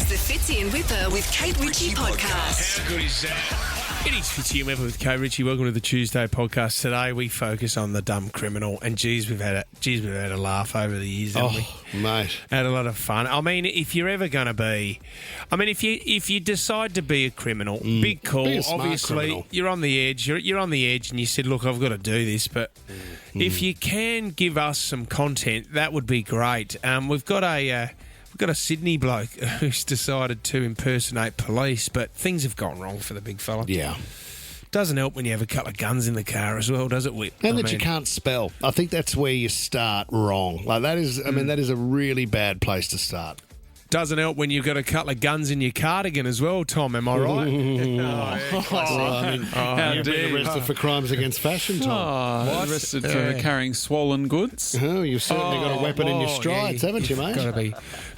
the Fitzy and Wippa with Kate Ritchie podcast. How good is that? It is Fitzy and Wippa with Kate Ritchie. Welcome to the Tuesday podcast. Today we focus on the dumb criminal, and geez, we've had a laugh over the years, haven't we? Mate, had a lot of fun. I mean, if you're ever going to be, if you decide to be a criminal, big call. Be a smart Obviously, criminal. you're on the edge. You're on the edge, and you said, "Look, I've got to do this." But if you can give us some content, that would be great. We've got a Sydney bloke who's decided to impersonate police, but things have gone wrong for the big fella. yeah. Doesn't help when you have a couple of guns in the car as well, does it, Whip? And that you can't spell. I think that's where you start wrong. Like that is, that is a really bad place to start. Doesn't help when you've got a couple of guns in your cardigan as well, Tom, am I right? You've been arrested for crimes against fashion, Tom. Arrested for carrying swollen goods. Oh, you've certainly got a weapon in your strides, haven't you, mate? Got to be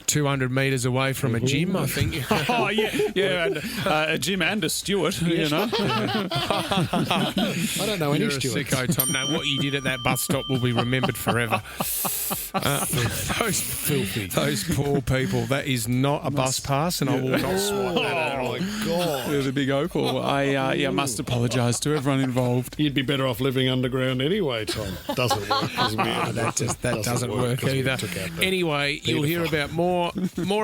200 metres away from a gym, I think. And a Jim and a Stewart, you know. I don't know any You're a Stewarts. sicko, Tom. No, what you did at that bus stop will be remembered forever. Those poor people. That is not a bus pass, and I will not swipe that at all. Oh, my God. It was a big opal. I must apologise to everyone involved. You'd be better off living underground anyway, Tom. Doesn't work. That doesn't work either. Anyway, you'll hear about more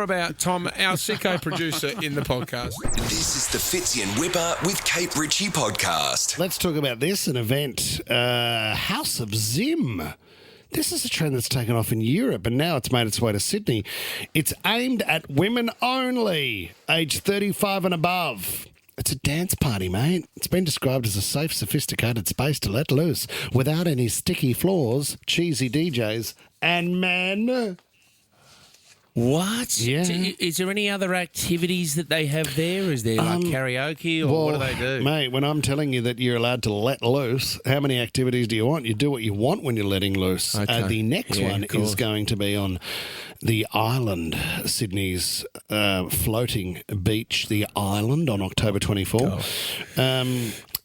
about Tom, our sicko producer, in the podcast. This is the Fitzy and Wippa with Kate Ritchie podcast. Let's talk about this, an event, House of Zim. This is a trend that's taken off in Europe, and now it's made its way to Sydney. It's aimed at women only, aged 35 and above. It's a dance party, mate. It's been described as a safe, sophisticated space to let loose without any sticky floors, cheesy DJs, and men. What? Yeah. Is there any other activities that they have there? Is there like karaoke, or what do they do? Mate, when I'm telling you that you're allowed to let loose, how many activities do you want? You do what you want when you're letting loose. Okay. The next one is going to be on the island, Sydney's floating beach, the island, on October 24.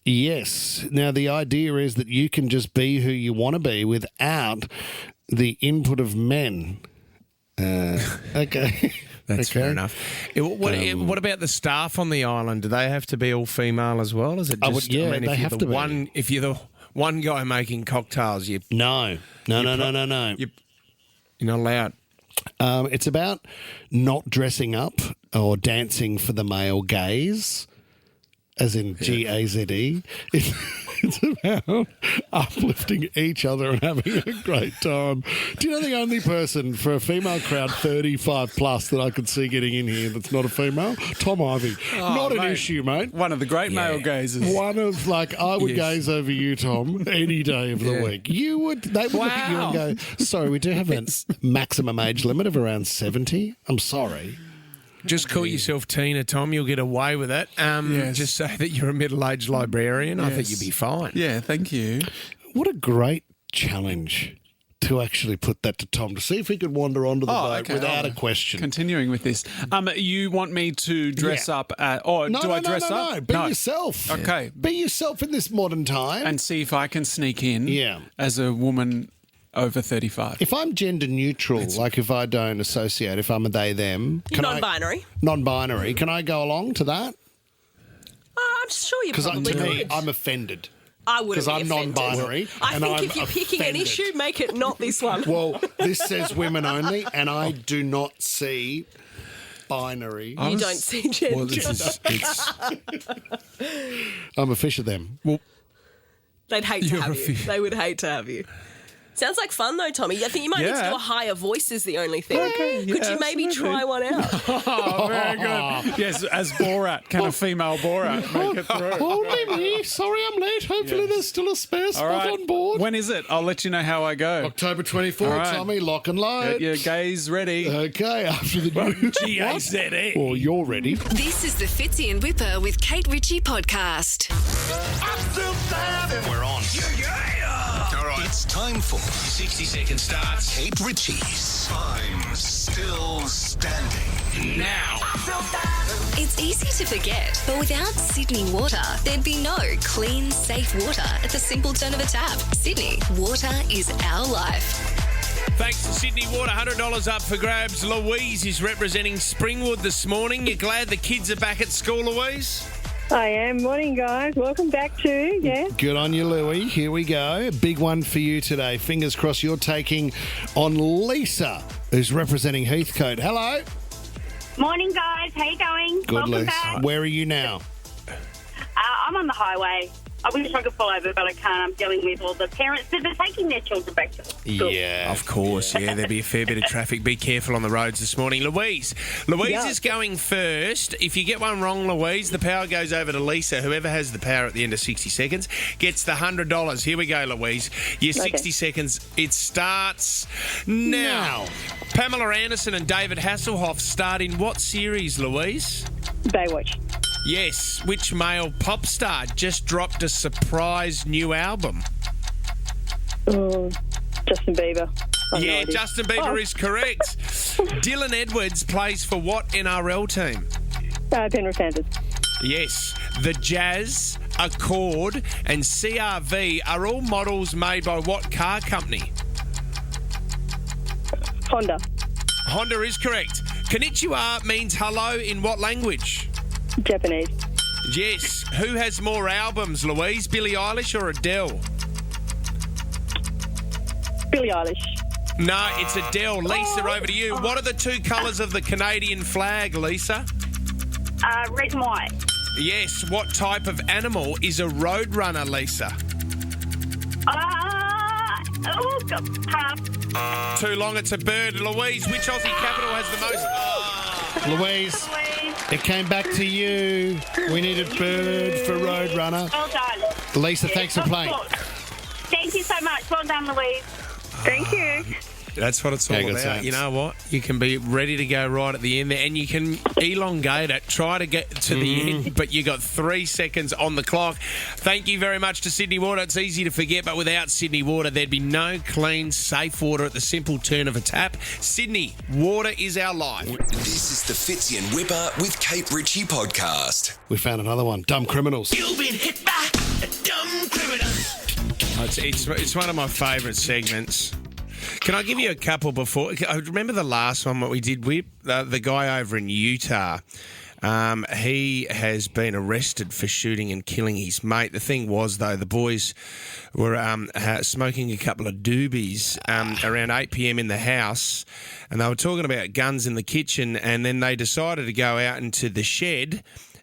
Yes. Now, the idea is that you can just be who you want to be without the input of men. Okay. That's fair enough. What about the staff on the island? Do they have to be all female as well? Is it just? they have to be. If you're the one guy making cocktails, No. you're not allowed. It's about not dressing up or dancing for the male gaze, as in Gaze. It's about uplifting each other and having a great time. Do you know the only person for a female crowd 35 plus that I could see getting in here that's not a female? Tom Ivy. Not an issue, mate. One of the great male gazers. One of, I would gaze over you, Tom, any day of the week. They would look at you and go, sorry, we do have a maximum age limit of around 70. I'm sorry. Just call yourself Tina, Tom. You'll get away with it. Just say that you're a middle-aged librarian. I think you'll be fine. Yeah, thank you. What a great challenge to actually put that to Tom, to see if he could wander onto the boat without a question. Continuing with this. You want me to dress up do I dress up? No. Be yourself. Okay. Be yourself in this modern time. And see if I can sneak in as a woman over 35. If I'm gender neutral, like if I don't associate, if I'm a they, them. Non-binary. Non-binary. Can I go along to that? I'm sure you probably Because to me, could. I'm offended. I wouldn't Because I'm be offended. non-binary. I and think I'm if you're picking an offended. issue, make it not this one. Well, this says women only, and I do not see binary. You don't see gender. Well, I'm a fish of them. They'd hate to have you. They would hate to have you. Sounds like fun though, Tommy. I think you might need to do a higher voice is the only thing. Okay, Could you maybe try one out? Oh, very good. Yes, as Borat. Can a female Borat make it through? Only me. Sorry I'm late. Hopefully there's still a spare spot on board. When is it? I'll let you know how I go. October 24th, All right. Tommy. Lock and load. Get your gaze ready. Okay, after the news. G-A-Z-E. Well, you're ready. This is the Fitzy and Wippa with Kate Ritchie podcast. I'm still standing. We're on. All right. It's time for 60-second starts. Kate Ritchie's I'm Still Standing. Now. It's easy to forget, but without Sydney Water, there'd be no clean, safe water at the simple turn of a tap. Sydney, water is our life. Thanks to Sydney Water, $100 up for grabs. Louise is representing Springwood this morning. You're glad the kids are back at school, Louise? I am. Morning, guys. Welcome back too. Yeah. Good on you, Louie. Here we go. A big one for you today. Fingers crossed you're taking on Lisa, who's representing Heathcote. Hello. Morning, guys. How you going? Good, Welcome Lisa. back. Where are you now? I'm on the highway. I wish I could pull over, but I can't. I'm dealing with all the parents that are taking their children back to school. Yeah. Of course, yeah. There'll be a fair bit of traffic. Be careful on the roads this morning. Louise is going first. If you get one wrong, Louise, the power goes over to Lisa. Whoever has the power at the end of 60 seconds gets the $100. Here we go, Louise. Your 60 seconds, it starts now. Pamela Anderson and David Hasselhoff start in what series, Louise? Baywatch. Yes. Which male pop star just dropped a surprise new album? Oh, Justin Bieber. Yeah, Justin Bieber is correct. Dylan Edwards plays for what NRL team? Penrith Panthers. Yes. The Jazz, Accord and CRV are all models made by what car company? Honda. Honda is correct. Konnichiwa means hello in what language? Japanese. Yes. Who has more albums, Louise? Billie Eilish or Adele? Billie Eilish. No, it's Adele. Lisa, over to you. What are the two colours of the Canadian flag, Lisa? Red and white. Yes. What type of animal is a roadrunner, Lisa? Pass. Too long, it's a bird. Louise, which Aussie capital has the most? Louise, it came back to you. We needed bird for Roadrunner. Well done. Lisa, thanks for playing. Thank you so much. Well done, Louise. Thank you. That's what it's all good about. sense. You know what? You can be ready to go right at the end there, and you can elongate it, try to get to the end, but you got 3 seconds on the clock. Thank you very much to Sydney Water. It's easy to forget, but without Sydney Water, there'd be no clean, safe water at the simple turn of a tap. Sydney, water is our life. This is the Fitzy and Wippa with Kate Ritchie podcast. We found another one. Dumb criminals. You've been hit by a dumb criminal. It's one of my favourite segments. Can I give you a couple before? I remember the last one what we did with the guy over in Utah. He has been arrested for shooting and killing his mate. The thing was, though, the boys were smoking a couple of doobies around 8 p.m. in the house, and they were talking about guns in the kitchen, and then they decided to go out into the shed.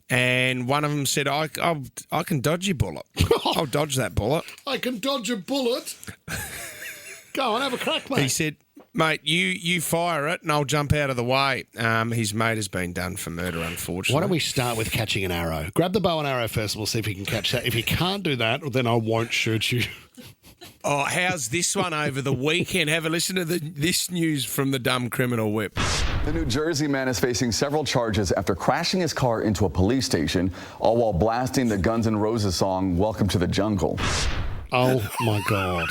And one of them said, I can dodge your bullet. I'll dodge that bullet. I can dodge a bullet. Go on, have a crack, mate. He said, mate, you fire it and I'll jump out of the way. His mate has been done for murder, unfortunately. Why don't we start with catching an arrow? Grab the bow and arrow first and we'll see if you can catch that. If you can't do that, then I won't shoot you. Oh, how's this one over the weekend? Have a listen to this news from the dumb criminal whip. The New Jersey man is facing several charges after crashing his car into a police station, all while blasting the Guns N' Roses song, Welcome to the Jungle. Oh, my God.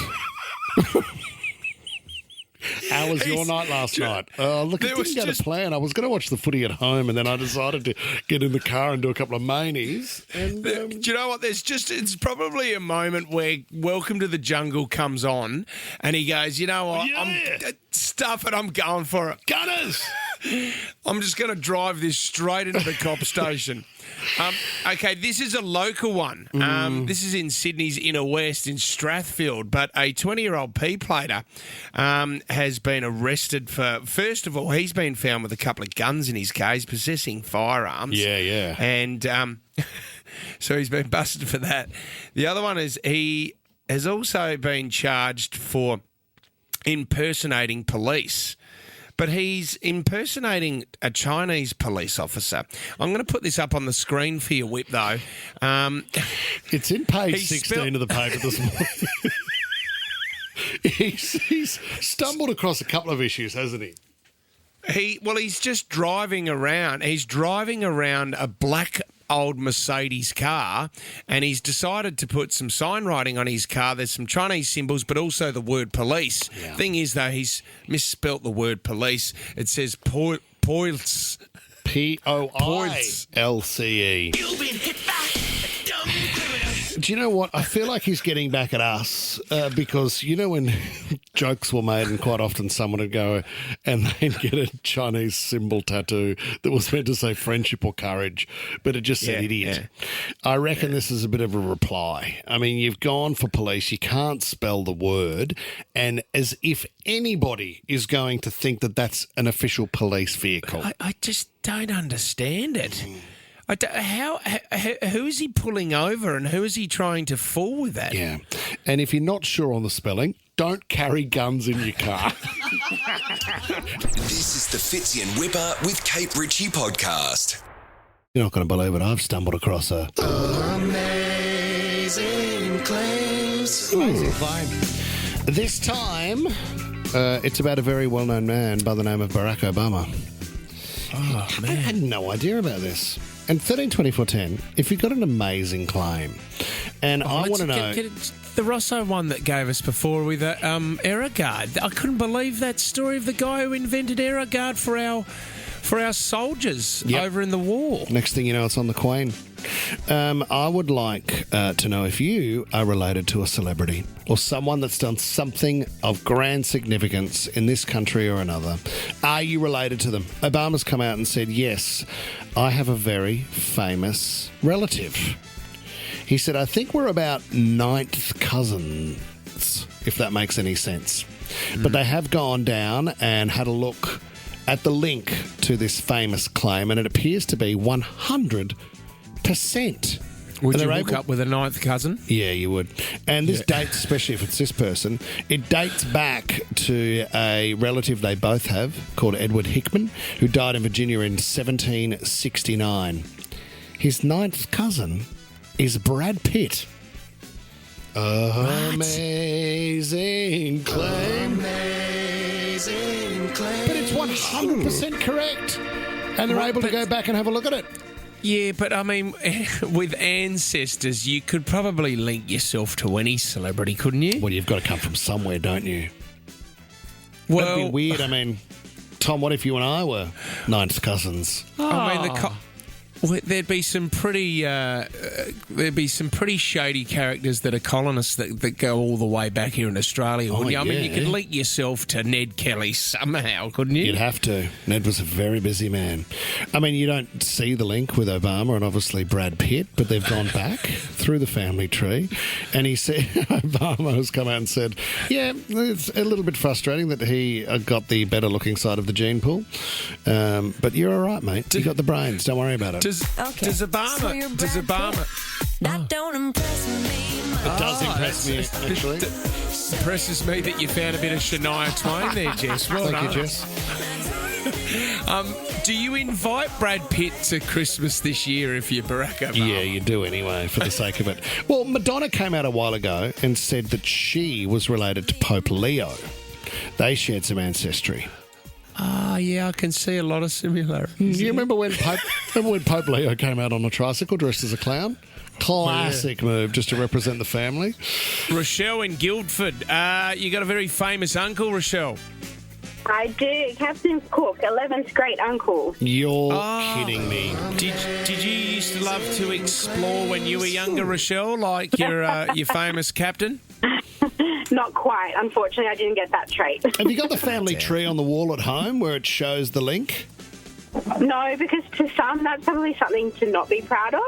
How was your night last night? Look, I didn't get a plan. I was going to watch the footy at home, and then I decided to get in the car and do a couple of manies. And do you know what? It's probably a moment where Welcome to the Jungle comes on, and he goes, you know what? Yeah. Stuff it. I'm going for it. Gunners! I'm just going to drive this straight into the cop station. Okay, this is a local one. This is in Sydney's inner west in Strathfield, but a 20-year-old P-plater has been arrested for, first of all, he's been found with a couple of guns in his case, possessing firearms. Yeah. And so he's been busted for that. The other one is he has also been charged for impersonating police. But he's impersonating a Chinese police officer. I'm going to put this up on the screen for you, Whip, though. It's in page 16 of the paper this morning. He's stumbled across a couple of issues, hasn't he? He's just driving around. He's driving around a black old Mercedes car, and he's decided to put some sign writing on his car. There's some Chinese symbols, but also the word police. Yeah. Thing is, though, he's misspelt the word police. It says poilts. Poilce. You've been hit by a dumb criminal. Do you know what? I feel like he's getting back at us because, you know, when jokes were made and quite often someone would go and they'd get a Chinese symbol tattoo that was meant to say friendship or courage, but it just said idiot. Yeah. I reckon this is a bit of a reply. I mean, you've gone for police, you can't spell the word, and as if anybody is going to think that that's an official police vehicle. I just don't understand it. Who is he pulling over and who is he trying to fool with that? Yeah. And if you're not sure on the spelling, don't carry guns in your car. This is the Fitzy and Wippa with Kate Ritchie podcast. You're not going to believe it. I've stumbled across a... Amazing claims. Amazing claim. This time, it's about a very well-known man by the name of Barack Obama. Oh, man. I had no idea about this. And 132410, if you've got an amazing claim, and I want to know... The Rosso one that gave us before with error guard. I couldn't believe that story of the guy who invented error guard for our soldiers over in the war. Next thing you know, it's on the Queen. I would like to know if you are related to a celebrity or someone that's done something of grand significance in this country or another. Are you related to them? Obama's come out and said, yes, I have a very famous relative. He said, I think we're about ninth cousins, if that makes any sense. But they have gone down and had a look at the link to this famous claim, and it appears to be 100%. Would you hook up with a ninth cousin? Yeah, you would. And this dates, especially if it's this person, it dates back to a relative they both have called Edward Hickman, who died in Virginia in 1769. His ninth cousin is Brad Pitt. Amazing claim. Amazing claim. But it's 100% correct. And they're able to go back and have a look at it. Yeah, but I mean, with ancestors, you could probably link yourself to any celebrity, couldn't you? Well, you've got to come from somewhere, don't you? Well, that'd be weird. I mean, Tom, what if you and I were ninth cousins? I mean, there'd be some pretty shady characters that are colonists that go all the way back here in Australia, wouldn't you? I mean, you could link yourself to Ned Kelly somehow, couldn't you? You'd have to. Ned was a very busy man. I mean, you don't see the link with Obama and obviously Brad Pitt, but they've gone back through the family tree, and he said, Obama has come out and said, yeah, it's a little bit frustrating that he got the better looking side of the gene pool, but you're all right, mate. You got the brains. Don't worry about it. Does Obama? That don't impress me much. It does impress me, actually. Impresses me that you found a bit of Shania Twain there, Jess. Well Thank done. you, Jess. Do you invite Brad Pitt to Christmas this year if you're Barack Obama? Yeah, you do anyway, for the sake of it. Well, Madonna came out a while ago and said that she was related to Pope Leo. They shared some ancestry. Oh, yeah, I can see a lot of similarities. Do you remember when Pope Leo came out on a tricycle dressed as a clown? Classic move, just to represent the family. Rochelle in Guildford. You got a very famous uncle, Rochelle. I do. Captain Cook, 11th great uncle. You're kidding me. Did you used to love to explore when you were younger, Rochelle, like your famous captain? Not quite. Unfortunately, I didn't get that trait. Have you got the family tree on the wall at home where it shows the link? No, because to some, that's probably something to not be proud of.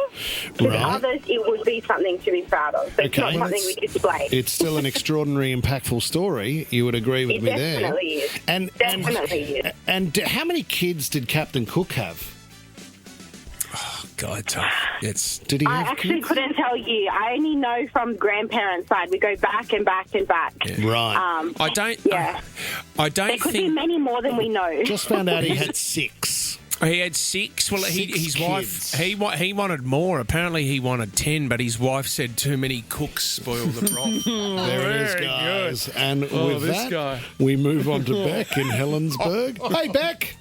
To others, it would be something to be proud of. But it's not something we display. It's still an extraordinary, impactful story. You would agree with me there. It definitely is. Definitely is. And how many kids did Captain Cook have? Oh, God, tough. Did he have I actually kids? couldn't tell you. I only know from grandparents' side. We go back and back and back. Yeah. Right. I don't there could be many more than we know. Just found out he had 6. He had 6. Well, his kids. wife, he wanted more. Apparently, he wanted 10, but his wife said too many cooks spoil the broth. There it is, guys. Good. And with that, we move on to Beck in Helensburgh. Hey, Beck.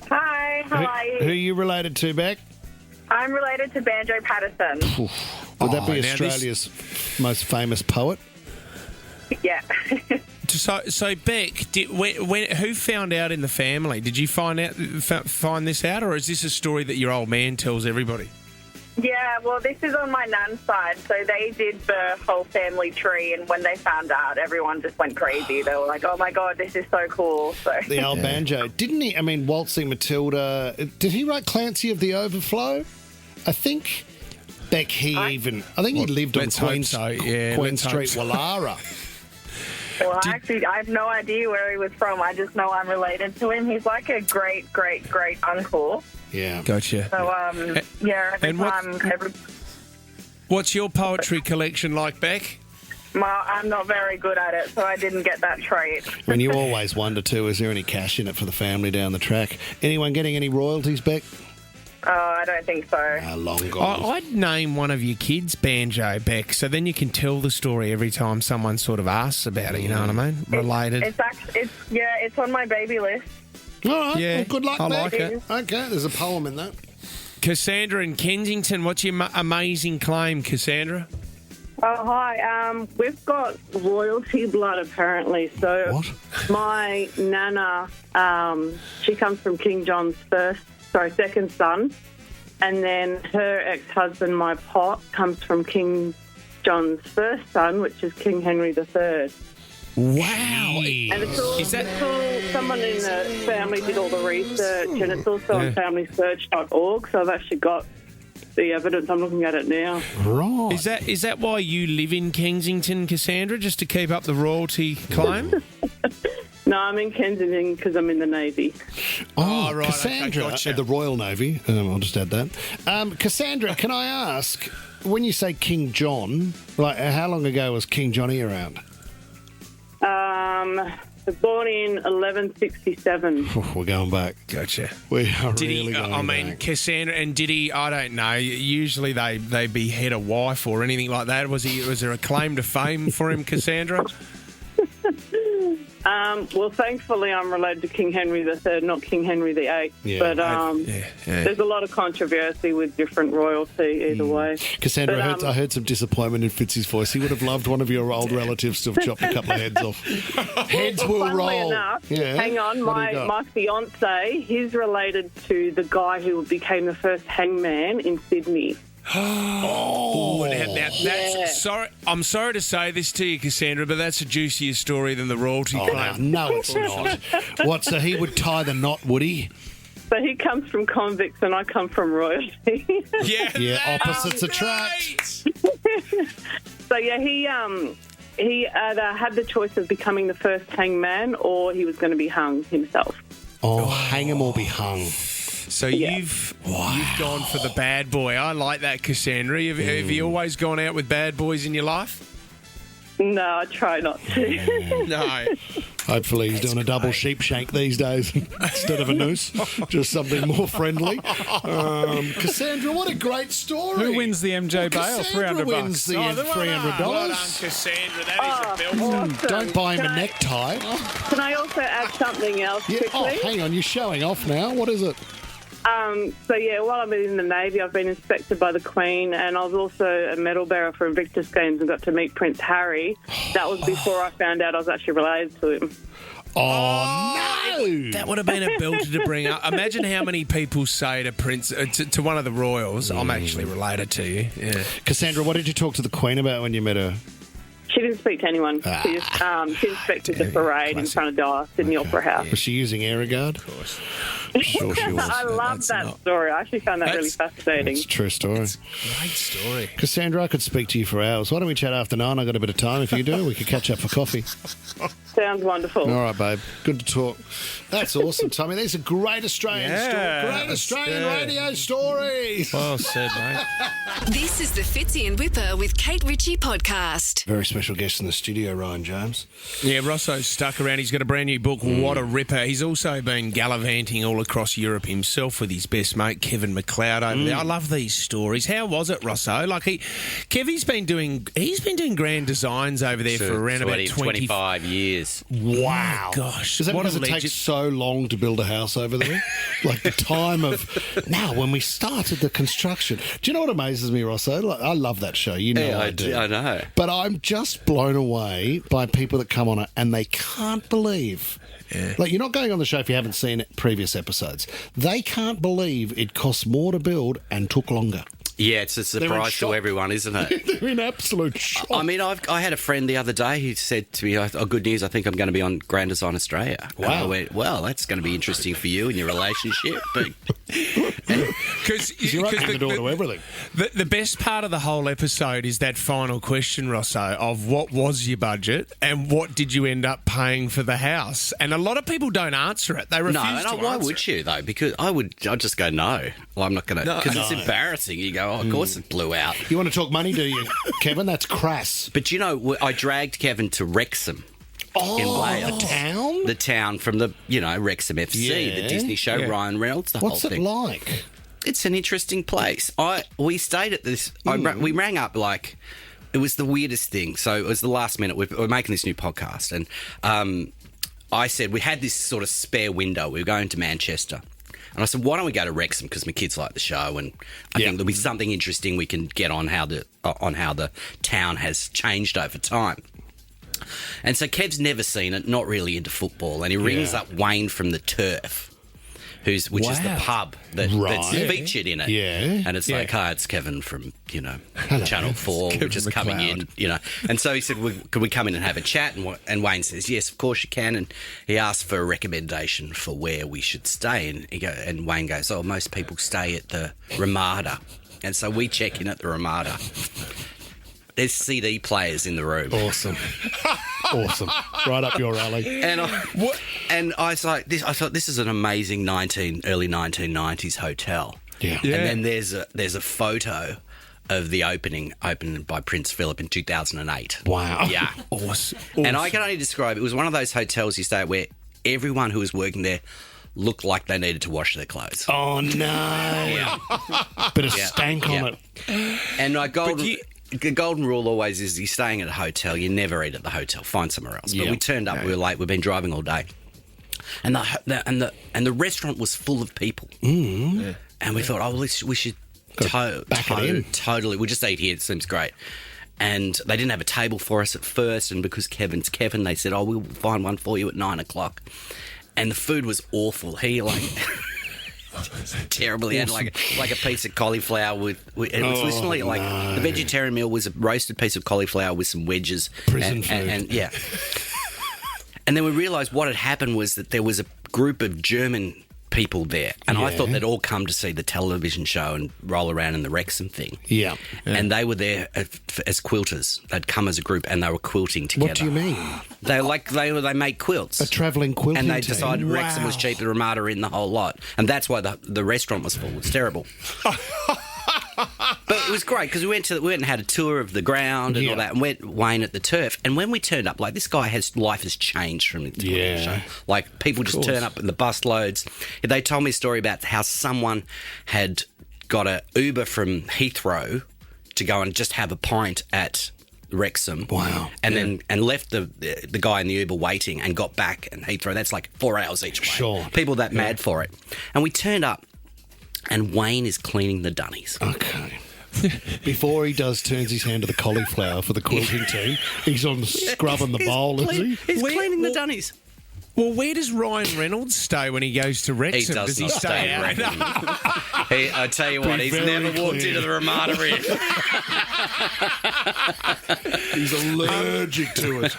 Hi, how are you? Who are you related to, Beck? I'm related to Banjo Patterson. Would that be Australia's most famous poet? Yeah. So Beck, who found out in the family? Did you find this out, or is this a story that your old man tells everybody? Yeah, well, this is on my nan's side, so they did the whole family tree, and when they found out, everyone just went crazy. They were like, oh, my God, this is so cool. So The old banjo. Didn't he, Waltzing Matilda, did he write Clancy of the Overflow? I think Beck, he lived on Queen Street, Wallara. Well, actually, I have no idea where he was from. I just know I'm related to him. He's like a great, great, great uncle. Yeah. Gotcha. So, What's your poetry collection like, Beck? I'm not very good at it, so I didn't get that trait. And you always wonder, too, is there any cash in it for the family down the track? Anyone getting any royalties, Beck? I don't think so. Long gone. I'd name one of your kids Banjo, Beck, so then you can tell the story every time someone sort of asks about it, you know what I mean? Related. It's on my baby list. All right, well, good luck, I Beck. like it. Okay, there's a poem in that. Cassandra in Kensington, what's your amazing claim, Cassandra? Oh, hi. We've got royalty blood, apparently. So my nana, she comes from King John's second son. And then her ex-husband, my pot, comes from King John's first son, which is King Henry III. Wow. And it's all, someone in the family did all the research, and it's also on familysearch.org, so I've actually got the evidence. I'm looking at it now. Right. Is that why you live in Kensington, Cassandra, just to keep up the royalty claim? No, I'm in Kensington because I'm in the Navy. Oh, right. Cassandra, okay, gotcha. The Royal Navy. I'll just add that. Cassandra, can I ask, when you say King John, like how long ago was King Johnny around? Was born in 1167. We're going back. Gotcha. We are really going back. Cassandra, and did he? I don't know. Usually they behead a wife or anything like that. Was there a claim to fame for him, Cassandra? Well, thankfully, I'm related to King Henry III, not King Henry VIII. Yeah. But there's a lot of controversy with different royalty either way. Cassandra, I heard some disappointment in Fitzy's voice. He would have loved one of your old relatives to have chopped a couple of heads off. Heads will roll. Enough, hang on, my fiance, he's related to the guy who became the first hangman in Sydney. Sorry, I'm sorry to say this to you, Cassandra, but that's a juicier story than the royalty claim. No, it's not. What, so he would tie the knot, would he? So he comes from convicts and I come from royalty. Yeah, opposites attract. So he either had the choice of becoming the first hangman or he was going to be hung himself. Hang him or be hung. So you've gone for the bad boy. I like that, Cassandra. Have you always gone out with bad boys in your life? No, I try not to. No. Hopefully he's doing a double sheep shank these days instead of a noose. Just something more friendly. Cassandra, what a great story. Who wins the MJ bail? Cassandra $300. wins the $300. Well done, Cassandra. That is a belter. Awesome. Don't buy him a necktie. Can I also add something else quickly? Oh, hang on. You're showing off now. What is it? While I've been in the Navy, I've been inspected by the Queen, and I was also a medal bearer for Invictus Games and got to meet Prince Harry. That was before I found out I was actually related to him. Oh, no! That would have been a belter to bring up. Imagine how many people say to Prince, to one of the royals, I'm actually related to you. Yeah. Cassandra, what did you talk to the Queen about when you met her? She didn't speak to anyone. She inspected the parade in front of Sydney Opera House. Was she using Airguard? Of course. Sure she was. I love that story. I actually found that really fascinating. It's a true story. It's a great story. Cassandra, I could speak to you for hours. Why don't we chat after 9? I've got a bit of time. If you do, we could catch up for coffee. Sounds wonderful. All right, babe. Good to talk. That's awesome, Tommy. These are great Australian stories. Great Australian radio stories. Well said, mate. This is the Fitzy and Wippa with Kate Ritchie podcast. Very special guest in the studio, Ryan James. Yeah, Rosso's stuck around. He's got a brand new book, What a Ripper. He's also been gallivanting all across Europe himself with his best mate, Kevin McLeod, over there. I love these stories. How was it, Rosso? Like, Kevy's been doing grand designs over there for around about 25 years. Wow. Oh, gosh. Is that because it takes so long to build a house over there? Like the time of... Now, when we started the construction... Do you know what amazes me, Rosso? Like, I love that show. You know I do. I know. But I'm just blown away by people that come on it and they can't believe... Yeah. Like, you're not going on the show if you haven't seen previous episodes. They can't believe it costs more to build and took longer. Yeah, it's a surprise to everyone, isn't it? They're in absolute shock. I mean, I had a friend the other day who said to me, "Oh, good news! I think I'm going to be on Grand Design Australia." Wow. And I went, "Well, that's going to be interesting for you and your relationship." But because you're opening the door to everything. The best part of the whole episode is that final question, Rosso, of what was your budget and what did you end up paying for the house? And a lot of people don't answer it. They refuse to answer. Why would you though? Because I'd just go no. Well, I'm not going to because it's embarrassing. You go, oh, of course it blew out. You want to talk money, do you, Kevin? That's crass. But you know, I dragged Kevin to Wrexham. In Wales. The town? The town from the, Wrexham FC, the Disney show, Ryan Reynolds, the What's whole thing. What's it like? It's an interesting place. We stayed at this. We rang up like it was the weirdest thing. So it was the last minute. We're making this new podcast, and I said we had this sort of spare window. We were going to Manchester, and I said, why don't we go to Wrexham because my kids like the show, and I think there'll be something interesting we can get on how the town has changed over time. And so Kev's never seen it, not really into football, and he rings up Wayne from the Turf, which is the pub that's featured in it. Yeah. And it's like, hi, it's Kevin from, Channel 4. We're just coming in, And so he said, can we come in and have a chat? And Wayne says, yes, of course you can. And he asked for a recommendation for where we should stay. And Wayne goes, oh, most people stay at the Ramada. And so we check in at the Ramada. There's CD players in the room. Awesome. Awesome. Right up your alley. And I was like, I thought this is an amazing early 1990s hotel. Yeah. And then there's a photo of the opening by Prince Philip in 2008. Wow. Yeah. Awesome. And I can only describe it was one of those hotels you stay at where everyone who was working there looked like they needed to wash their clothes. Oh no. Yeah. Bit of stank on it. And the golden rule always is you're staying at a hotel, you never eat at the hotel, find somewhere else. But we turned up, we were late, we've been driving all day. And the restaurant was full of people. Mm. And we thought, we should totally, we'll just eat here, it seems great. And they didn't have a table for us at first, and because Kevin's Kevin, they said, we'll find one for you at 9 o'clock. And the food was awful. He terrible. He had like a piece of cauliflower with it was literally the vegetarian meal was a roasted piece of cauliflower with some wedges. Prison food. And and then we realised what had happened was that there was a group of German people there, and I thought they'd all come to see the television show and roll around in the Wrexham thing. Yeah. And they were there as quilters. They'd come as a group and they were quilting together. What do you mean? They made quilts. A travelling quilting and they team. decided Wrexham was cheap, the Ramada in the whole lot, and that's why the restaurant was full. It was terrible. But it was great because we went and had a tour of the ground and all that, and went Wayne at the Turf. And when we turned up, this guy life has changed from the television show. People just turn up in the bus loads. They told me a story about how someone had got an Uber from Heathrow to go and just have a pint at Wrexham. Wow. And then left the guy in the Uber waiting and got back in Heathrow. That's like 4 hours each way. Sure. People that mad for it. And we turned up. And Wayne is cleaning the dunnies. Okay. Before he turns his hand to the cauliflower for the quilting team, he's on scrubbing the bowl, is he? He's cleaning the dunnies. Well, where does Ryan Reynolds stay when he goes to Wrexham? Does he stay out? I tell you what, he's never walked into the Ramada Inn. He's allergic to it.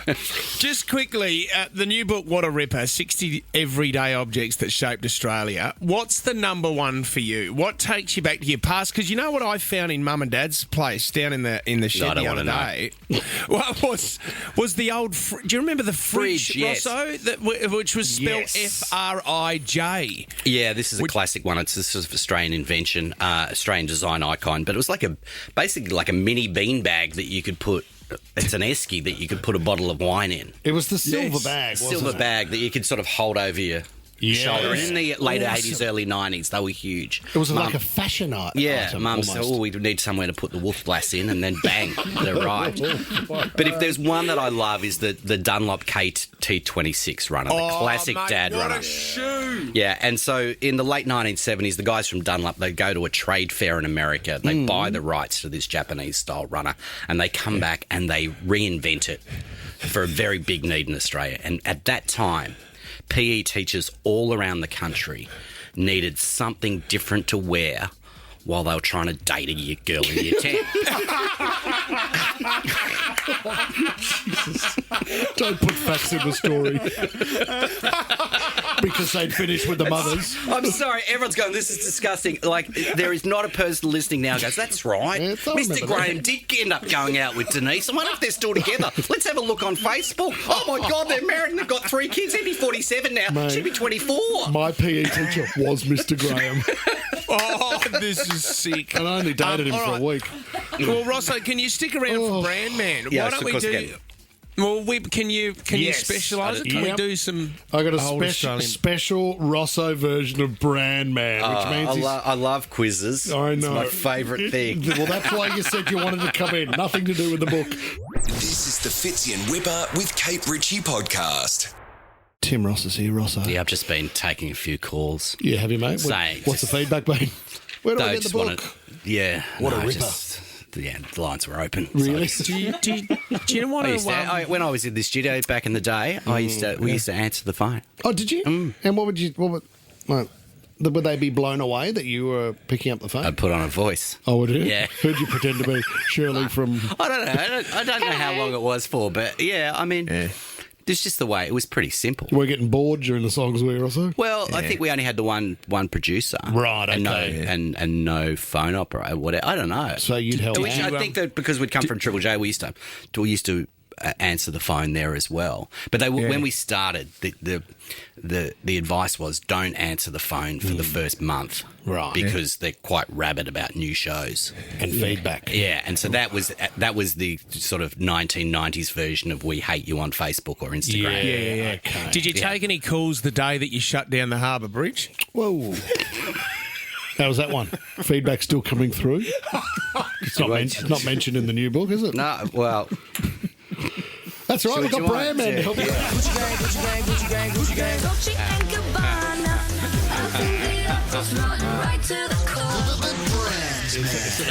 Just quickly, the new book, What a Ripper, 60 Everyday Objects That Shaped Australia. What's the number one for you? What takes you back to your past? Because you know what I found in Mum and Dad's place down in the shed the other day? What was the old... do you remember the fridge, yes. Rosso? Which was spelled Frij. Yeah, this is a classic one. It's a sort of Australian invention, Australian design icon. But it was basically like a mini beanbag that you could put. It's an esky that you could put a bottle of wine in. It was the silver bag, wasn't silver bag that you could sort of hold over your shoulder. And in the late 80s, early 90s, they were huge. It was like a fashion item. Yeah, Mum said, we need somewhere to put the wolf glass in, and then bang, it arrived. But if there's one that I love is the Dunlop KT26 runner, the classic dad runner. What a shoe! Yeah, and so in the late 1970s, the guys from Dunlop, they go to a trade fair in America, they buy the rights to this Japanese-style runner, and they come back and they reinvent it for a very big need in Australia. And at that time, PE teachers all around the country needed something different to wear while they were trying to date a girl in year 10. Don't put facts in the story. Because they'd finished with the mothers. I'm sorry, everyone's going, this is disgusting. Like, there is not a person listening now who goes, that's right. Yeah, Mr. Graham did end up going out with Denise. I wonder if they're still together. Let's have a look on Facebook. Oh, my God, they're married and they've got 3 kids. He'd be 47 now. Mate, she'd be 24. My PE teacher was Mr. Graham. Oh, this is sick. And I only dated him for all a week. Well, Rosso, can you stick around for Brand Man? Yeah, Why don't of we course I do... can. Well, can you Yes. specialise it? Can we do some I got a old Australian... special Rosso version of Brand Man, which means I love quizzes. I know. It's my favourite thing. Well, that's why you said you wanted to come in. Nothing to do with the book. This is the Fitzy and Wippa with Kate Ritchie podcast. Tim Ross is here, Rosso. Yeah, I've just been taking a few calls. Yeah, have you, mate? What's the feedback been? Where do I get the book? What a ripper. The lines were open. Really? So Do you want to... when I was in the studio back in the day, we used to answer the phone. Oh, did you? And what would they be blown away that you were picking up the phone? I'd put on a voice. Oh, would you? Yeah. Who'd you pretend to be? Shirley from... I don't know. I don't know how long it was for, but I mean... Yeah. It's just the way. It was pretty simple. We're getting bored during the songs we were also. Well, I think we only had the one producer, right? Okay, and no phone operator. Whatever. I don't know. So you'd help. Which I think that because we'd come from Triple J, we used to answer the phone there as well. But when we started, the advice was don't answer the phone for the first month, right? Because they're quite rabid about new shows and feedback. Yeah, and so that was the sort of 1990s version of we hate you on Facebook or Instagram. Yeah. Okay. Did you take any calls the day that you shut down the Harbour Bridge? Whoa. How was that one? Feedback still coming through? It's not mentioned in the new book, is it? No, well... That's right, we've got Brand Man to help you out.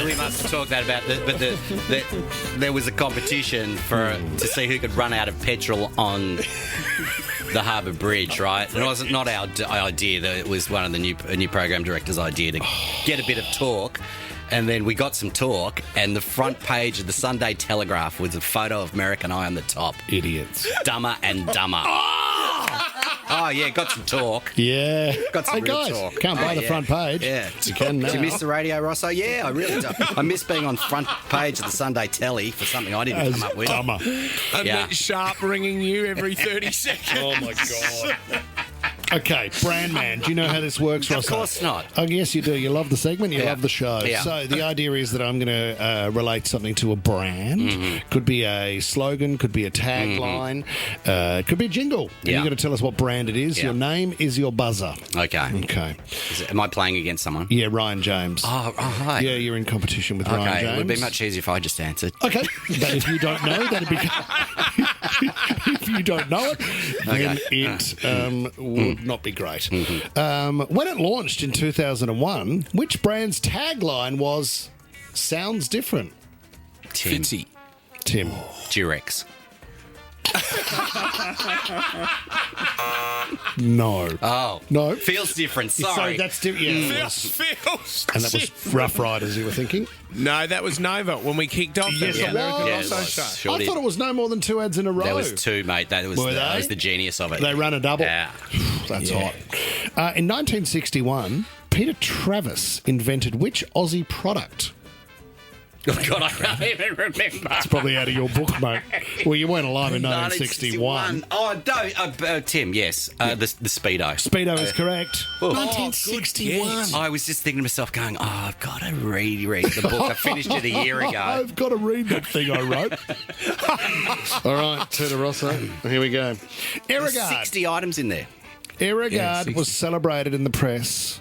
We must talk about there was a competition to see who could run out of petrol on the Harbour Bridge, right? And it was not our idea. It was one of the new program director's idea to get a bit of talk. And then we got some talk, and the front page of the Sunday Telegraph was a photo of American Eye on the top. Idiots. Dumber and dumber. Oh, yeah, got some talk. Yeah. Got some real guys, talk. Can't buy the front page. Yeah. You can now. Did you miss the radio, Rosso? Yeah, I really do. I miss being on front page of the Sunday Telly for something I didn't come up with. Dumber. And then Sharp ringing you every 30 seconds. Oh, my God. Okay, Brand Man. Do you know how this works, Rosso? Of course not. Oh, yes, you do. You love the segment. You love the show. Yeah. So the idea is that I'm going to relate something to a brand. Mm-hmm. Could be a slogan. Could be a tagline. It could be a jingle. And you've got to tell us what brand it is. Yeah. Your name is your buzzer. Okay. Okay. Am I playing against someone? Yeah, Ryan James. Oh, right. Yeah, you're in competition with Ryan James. It would be much easier if I just answered. Okay. But if you don't know, that'd be... if you don't know it, then it would not be great. When it launched in 2001, which brand's tagline was "Sounds different"? Fitzy. Tim. Durex. No. Oh. No. Feels different. Sorry. So that's different. Yeah. Feels And that was Rough Riders you were thinking? No, that was Nova when we kicked off. Yes, it was. Yeah, it was. Sure I did. thought it was no more than 2 ads in a row. There was 2, mate. That was the genius of it. They ran a double. Yeah. That's hot. In 1961, Peter Travis invented which Aussie product? Oh, God, I can't even remember. It's probably out of your book, mate. Well, you weren't alive in 1961. Oh, no. Tim, yes. The Speedo. Speedo is correct. Oh. 1961. I was just thinking to myself, going, I've got to reread the book. I finished it a year ago. I've got to read that thing I wrote. All right, Tuna Rosso. Here we go. There's 60 items in there. Irregard was celebrated in the press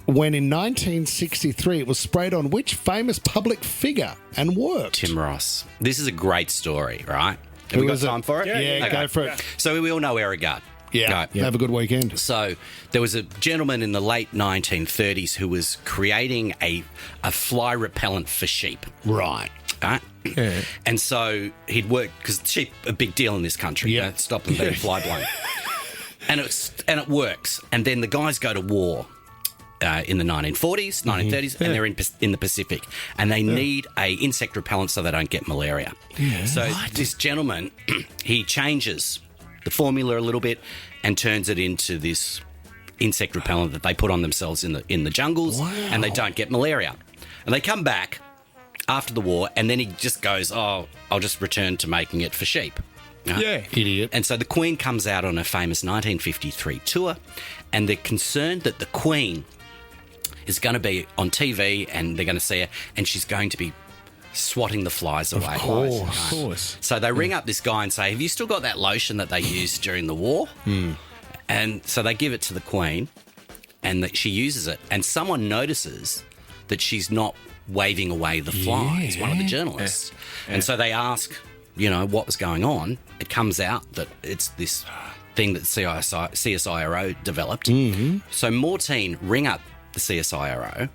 when in 1963 it was sprayed on which famous public figure and worked? Tim Ross. This is a great story, right? Have we got time for it? Yeah, go for it. So we all know Irregard. Yeah, have a good weekend. So there was a gentleman in the late 1930s who was creating a fly repellent for sheep. Right. Right? Yeah. And so he'd work, because sheep are a big deal in this country. Yeah. You know, stop them being fly blown. And it works. And then the guys go to war. in the 1940s, 1930s, and they're in the Pacific, and they need a insect repellent so they don't get malaria. So this gentleman, he changes the formula a little bit and turns it into this insect repellent that they put on themselves in the jungles, and they don't get malaria. And they come back after the war, and then he just goes, "Oh, I'll just return to making it for sheep." Yeah, idiot. And so the Queen comes out on a famous 1953 tour, and they're concerned that the Queen is going to be on TV, and they're going to see her, and she's going to be swatting the flies away. Of course. So they ring up this guy and say, "Have you still got that lotion that they used during the war?" And so they give it to the Queen, and that she uses it, and someone notices that she's not waving away the flies, one of the journalists. And so they ask, what was going on. It comes out that it's this thing that CSIRO developed. So Mortine ring up the CSIRO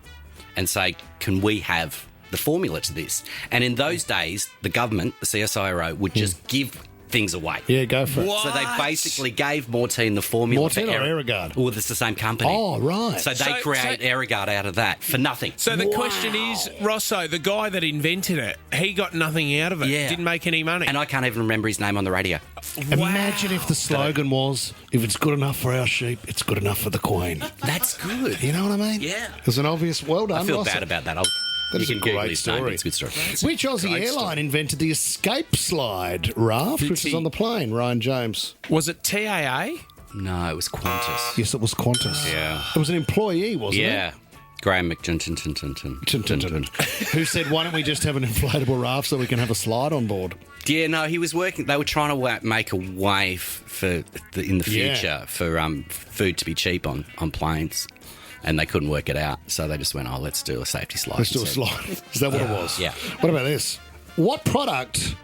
and say, "Can we have the formula to this?" And in those days, the government, the CSIRO, would just give things away. Yeah, go for it. So they basically gave Mortine the formula. Mortine or Aerogard? Well, it's the same company. Oh, right. So they create Aerogard out of that for nothing. So the question is, Rosso, the guy that invented it, he got nothing out of it. Yeah. Didn't make any money. And I can't even remember his name on the radio. Imagine if the slogan was, "If it's good enough for our sheep, it's good enough for the Queen." That's good. You know what I mean? Yeah. There's an obvious, well done, I feel Rosso. bad about that. That is You a can Google great his name, story. but it's a good story. Which Aussie airline invented the escape slide raft, which is on the plane? Ryan James. Was it TAA? No, it was Qantas. Yes, it was Qantas. Yeah. It was an employee, wasn't it? Yeah. Graham McJunton. Who said, "Why don't we just have an inflatable raft so we can have a slide on board?" Yeah, no, he was working. They were trying to make a way in the future for food to be cheap on planes. And they couldn't work it out, so they just went, "Oh, let's do a safety slide." Let's do a slide. Is that what it was? Yeah. What about this? What product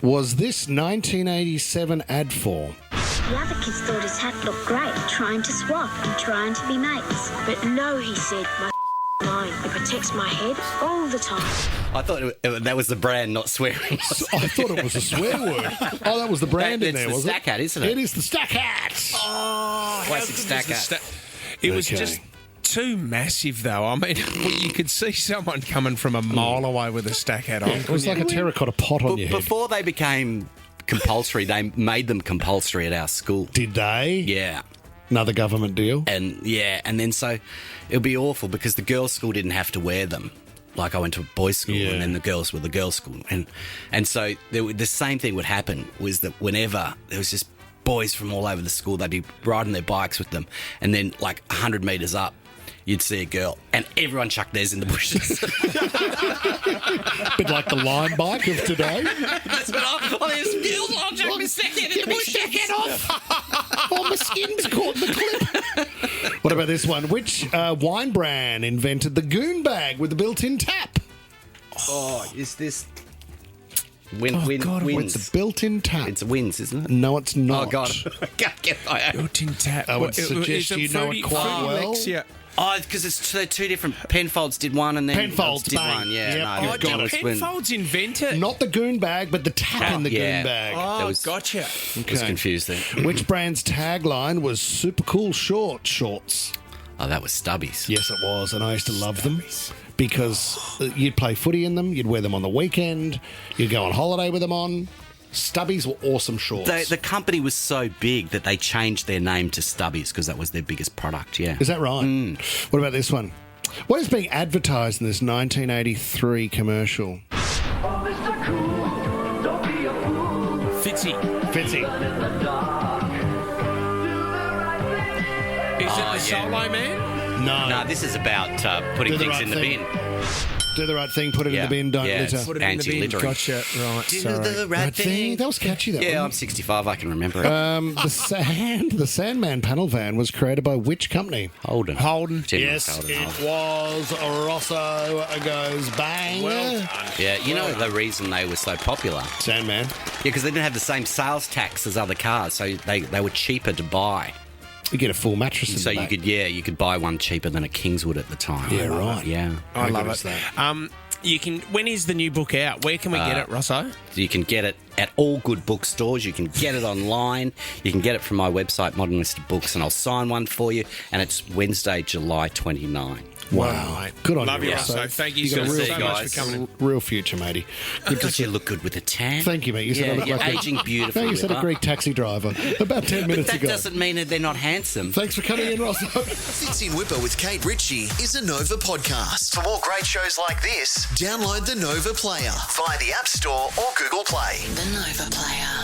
was this 1987 ad for? The other kids thought his hat looked great, trying to swap and trying to be mates. But no, he said, "My mine. It protects my head all the time." I thought that was the brand, not swearing. I thought it was a swear word. Oh, that was the brand in there, was it? It's the stack hat, isn't it? It is the stack hat. Oh, classic stack hat. It was just too massive, though. I mean, you could see someone coming from a mile away with a stack hat on. It was like a terracotta pot on your head. Before they became compulsory, they made them compulsory at our school. Did they? Yeah. Another government deal? And then so it would be awful because the girls' school didn't have to wear them. Like I went to a boys' school and then the girls were the girls' school. And so the same thing would happen was that whenever there was just boys from all over the school, they'd be riding their bikes with them, and then like 100 metres up you'd see a girl and everyone chucked theirs in the bushes. Bit like the line bike of today. That's what there's girls, I'll chuck my stack hat in the bush. Get off. Oh, my skin's caught in the clip. What about this one? Which wine brand invented the goon bag with the built-in tap? Oh, is this... Wins. It's a built-in tap. It's Wins, isn't it? No, it's not. Oh, God. I can't get my own. Built-in tap. I would suggest you know it quite well. Yeah. Oh, because it's two different... Penfolds did one and then... Penfolds did bang. one, yeah. Yep. No, You've Did Penfolds invent it? Not the goon bag, but the tap in the goon bag. Oh, gotcha. I was confused there. Which brand's tagline was super cool shorts? Oh, that was Stubbies. Yes, it was, and I used to love them because you'd play footy in them, you'd wear them on the weekend, you'd go on holiday with them on. Stubbies were awesome shorts. The company was so big that they changed their name to Stubbies because that was their biggest product, yeah. Is that right? What about this one? What is being advertised in this 1983 commercial? Fitzy. Is it the Solo Man? No, this is about putting things in the bin. Do the right thing, put it in the bin, don't litter. Put it in the bin. Anti-littering. Gotcha. Right. Do Sorry. the right thing. That was catchy, that Yeah, one. I'm 65, I can remember it. The Sandman panel van was created by which company? Holden. Yes, Tim Rosso it Ross. was. Rosso goes bang. Well done. Yeah, you know the reason they were so popular? Sandman. Yeah, because they didn't have the same sales tax as other cars, so they were cheaper to buy. You get a full mattress in So the you back. could buy one cheaper than a Kingswood at the time. Yeah, right. Yeah. I How love good it. is that? You can. When is the new book out? Where can we get it, Rosso? You can get it at all good bookstores. You can get it online. You can get it from my website, Modern List of Books, and I'll sign one for you. And it's Wednesday, July 29. Wow. Mate. Good on Love you, you, Rosso. Rosso. Thank you You so got a real much for coming. Real future, matey. Good to see You look good with a tan. Thank you, mate. You said I look you're like aging beautifully. No, you said a Wippa. Greek taxi driver about 10 minutes But that ago. doesn't mean that they're not handsome. Thanks for coming in, Rosso. Fitzy and Wippa with Kate Ritchie is a Nova podcast. For more great shows like this, download the Nova Player via the App Store or Google Play. The Nova Player.